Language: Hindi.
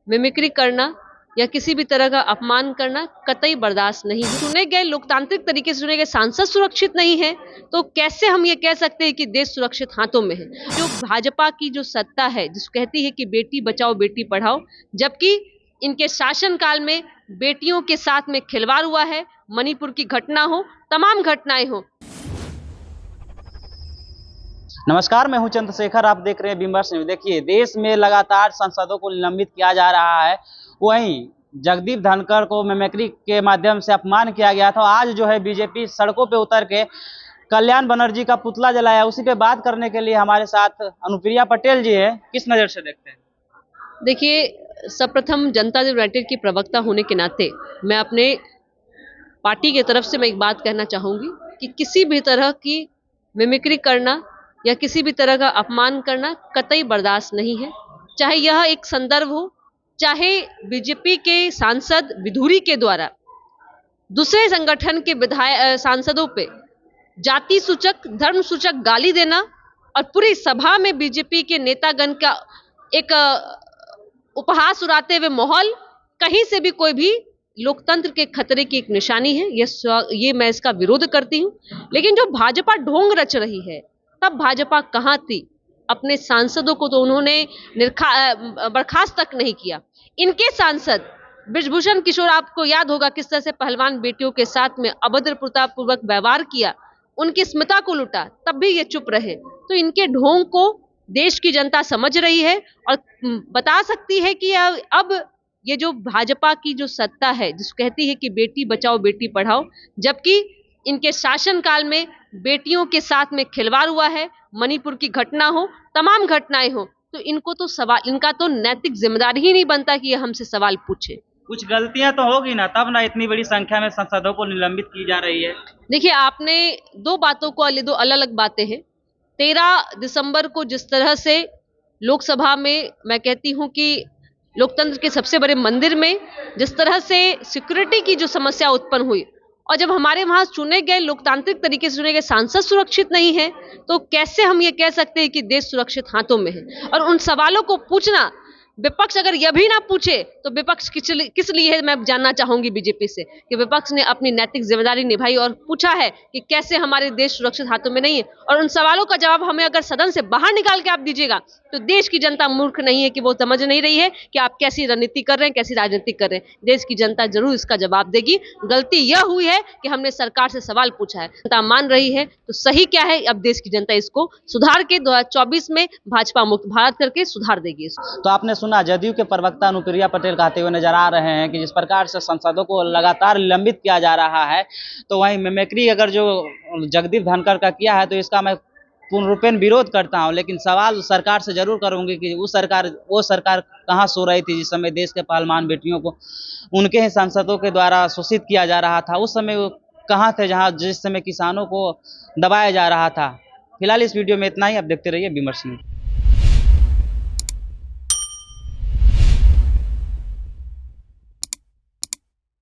मिमिक्री करना या किसी भी तरह का अपमान करना कतई बर्दाश्त नहीं है। चुने गए लोकतांत्रिक तरीके से चुने गए सांसद सुरक्षित नहीं है तो कैसे हम ये कह सकते हैं कि देश सुरक्षित हाथों में है। जो भाजपा की जो सत्ता है जिस कहती है कि बेटी बचाओ बेटी पढ़ाओ, जबकि इनके शासनकाल में बेटियों के साथ में खिलवाड़ हुआ है। मणिपुर की घटना हो, तमाम घटनाएं हो। नमस्कार, मैं हूं चंद्रशेखर। आप देख रहे हैं विमर्श न्यूज। देखिए, देश में लगातार सांसदों को निलंबित किया जा रहा है। वहीं जगदीप धनखड़ को मिमिक्री के माध्यम से अपमान किया गया था। आज जो है बीजेपी सड़कों पे उतर के कल्याण बनर्जी का पुतला जलाया। उसी पे बात करने के लिए हमारे साथ अनुप्रिया पटेल जी है। किस नज़र से देखते हैं? देखिए, सर्वप्रथम जनता दल यूनाइटेड की प्रवक्ता होने के नाते मैं अपने पार्टी की तरफ से मैं एक बात कहना चाहूँगी कि किसी भी तरह की मिमिक्री करना या किसी भी तरह का अपमान करना कतई बर्दाश्त नहीं है। चाहे यह एक संदर्भ हो, चाहे बीजेपी के सांसद विधुरी के द्वारा दूसरे संगठन के सांसदों पे जाति सूचक, धर्म सूचक गाली देना और पूरी सभा में बीजेपी के नेतागण का एक उपहास उड़ाते हुए माहौल, कहीं से भी कोई भी लोकतंत्र के खतरे की एक निशानी है। ये मैं इसका विरोध करती हूँ। लेकिन जो भाजपा ढोंग रच रही है, तब भाजपा कहाँ थी? अपने सांसदों को तो उन्होंने बर्खास्त तक नहीं किया। इनके सांसद ब्रिजभूषण किशोर, आपको याद होगा किस तरह से पहलवान बेटियों के साथ में अभद्र प्रतापपूर्वक व्यवहार किया, उनकी स्मिता को लूटा, तब भी ये चुप रहे। तो इनके ढोंग को देश की जनता समझ रही है और बता सकती है कि अब ये जो भाजपा की जो सत्ता है जिस कहती है कि बेटी बचाओ बेटी पढ़ाओ, जबकि इनके शासनकाल में बेटियों के साथ में खिलवाड़ हुआ है। मणिपुर की घटना हो, तमाम घटनाएं हो, तो इनको तो सवाल, इनका तो नैतिक जिम्मेदारी ही नहीं बनता कि ये हमसे सवाल पूछे। कुछ गलतियां तो होगी ना, तब ना इतनी बड़ी संख्या में सांसदों को निलंबित की जा रही है। देखिए, आपने दो बातों को, दो अलग अलग बातें हैं। 13 दिसंबर को जिस तरह से लोकसभा में, मैं कहती हूं कि लोकतंत्र के सबसे बड़े मंदिर में जिस तरह से सिक्योरिटी की जो समस्या उत्पन्न हुई, और जब हमारे वहां चुने गए लोकतांत्रिक तरीके से चुने गए सांसद सुरक्षित नहीं है तो कैसे हम ये कह सकते हैं कि देश सुरक्षित हाथों में है। और उन सवालों को पूछना, विपक्ष अगर यह भी ना पूछे तो विपक्ष किस लिए है, मैं जानना चाहूंगी बीजेपी से कि विपक्ष ने अपनी नैतिक जिम्मेदारी निभाई और पूछा है कि कैसे हमारे देश सुरक्षित हाथों में नहीं है। और उन सवालों का जवाब हमें अगर सदन से बाहर निकाल के आप दीजिएगा तो देश की जनता मूर्ख नहीं है कि वो समझ नहीं रही है कि आप कैसी रणनीति कर रहे हैं, कैसी राजनीति कर रहे हैं। देश की जनता जरूर इसका जवाब देगी। गलती यह हुई है कि हमने सरकार से सवाल पूछा है, जनता मान रही है तो सही क्या है, अब देश की जनता इसको सुधार के 2024 में भाजपा मुक्त भारत करके सुधार देगी। तो आपने सुना, जदयू के प्रवक्ता अनुप्रिया पटेल कहते हुए नजर आ रहे हैं कि जिस प्रकार से सांसदों को लगातार निलंबित किया जा रहा है, तो वहीं मिमिक्री अगर जो जगदीप धनखड़ का किया है तो इसका मैं पूर्णरूपेण विरोध करता हूं। लेकिन सवाल सरकार से जरूर करूंगी कि वो सरकार कहां सो रही थी जिस समय देश के पहलवान बेटियों को उनके ही सांसदों के द्वारा शोषित किया जा रहा था। उस समय वो कहां थे जिस समय किसानों को दबाया जा रहा था। फिलहाल इस वीडियो में इतना ही। आप देखते रहिए विमर्श न्यूज।